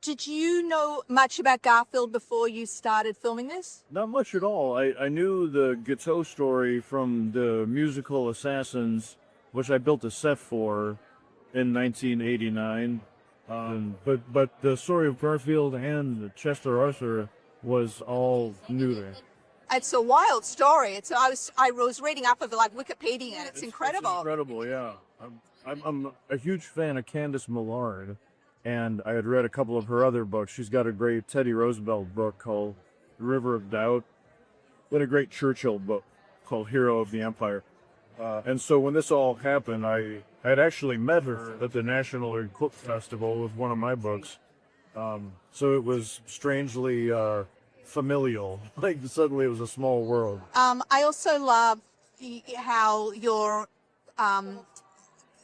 Did you know much about Garfield before you started filming this? Not much at all. I knew the Gateau story from the musical Assassins, which I built a set for in 1989. But the story of Garfield and Chester Arthur was all new to me. It's a wild story. I was reading up of it, like Wikipedia, and it's incredible. It's incredible, yeah. I'm a huge fan of Candace Millard, and I had read a couple of her other books. She's got a great Teddy Roosevelt book called The River of Doubt, and a great Churchill book called Hero of the Empire. And so when this all happened, I had actually met her at the National Cook Festival with one of my books. So it was strangely familial. Like suddenly it was a small world. I also love how you're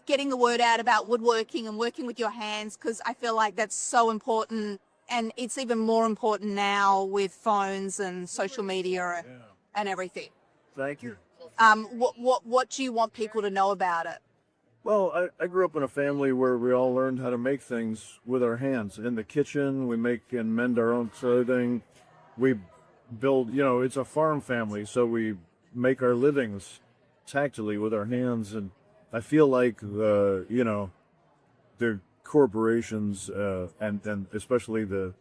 getting the word out about woodworking and working with your hands, because I feel like that's so important, and it's even more important now with phones and social media and everything. Thank you. What do you want people to know about it? Well, I grew up in a family where we all learned how to make things with our hands. In the kitchen, we make and mend our own clothing. We build, it's a farm family, so we make our livings tactily with our hands. And I feel like the corporations and especially the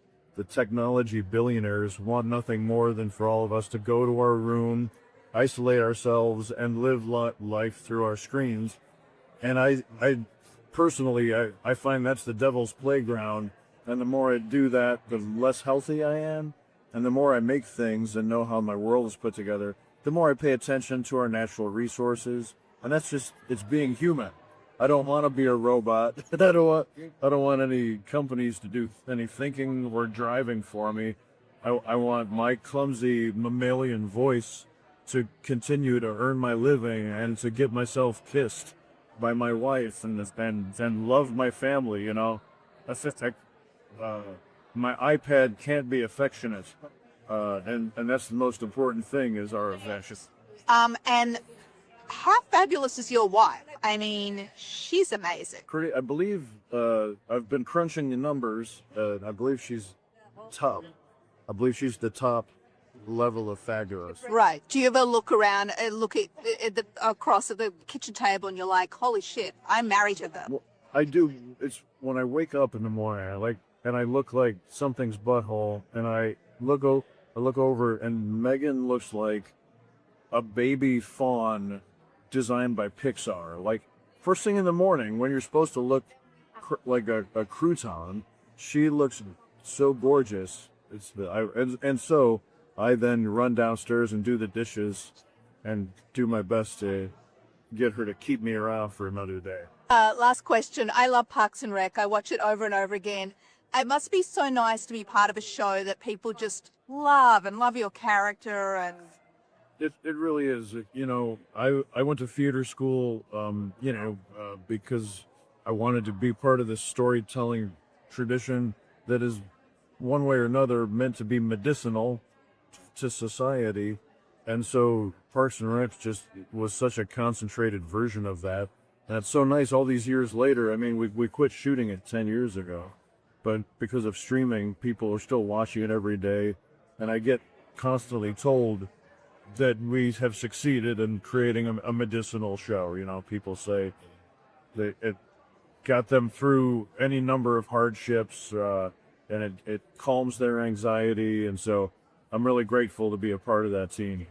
technology billionaires want nothing more than for all of us to go to our room, isolate ourselves, and live life through our screens. And I personally find that's the devil's playground. And the more I do that, the less healthy I am. And the more I make things and know how my world is put together, the more I pay attention to our natural resources. And it's being human. I don't want to be a robot. I don't want any companies to do any thinking or driving for me. I want my clumsy mammalian voice to continue to earn my living and to get myself kissed by my wife and love my family. That's just my iPad can't be affectionate, and that's the most important thing is our affection. And how fabulous is your wife? I mean, she's amazing. I believe I've been crunching the numbers. I believe she's top. I believe she's the top level of fabulous. Right. Do you ever look around and look at across at the kitchen table and you're like, holy shit, I'm married to them? Well, I do. It's when I wake up in the morning, and I look like something's butthole, and I look over, and Megan looks like a baby fawn designed by Pixar. Like first thing in the morning, when you're supposed to look like a crouton, she looks so gorgeous. So I then run downstairs and do the dishes, and do my best to get her to keep me around for another day. Last question. I love Parks and Rec. I watch it over and over again. It must be so nice to be part of a show that people just love and love your character. And it really is. I went to theater school, because I wanted to be part of this storytelling tradition that is one way or another meant to be medicinal to society. And so Parks and Rec just was such a concentrated version of that. And it's so nice all these years later. I mean, we quit shooting it 10 years ago. But because of streaming, people are still watching it every day. And I get constantly told that we have succeeded in creating a medicinal show. People say that it got them through any number of hardships, and it calms their anxiety. And so I'm really grateful to be a part of that team.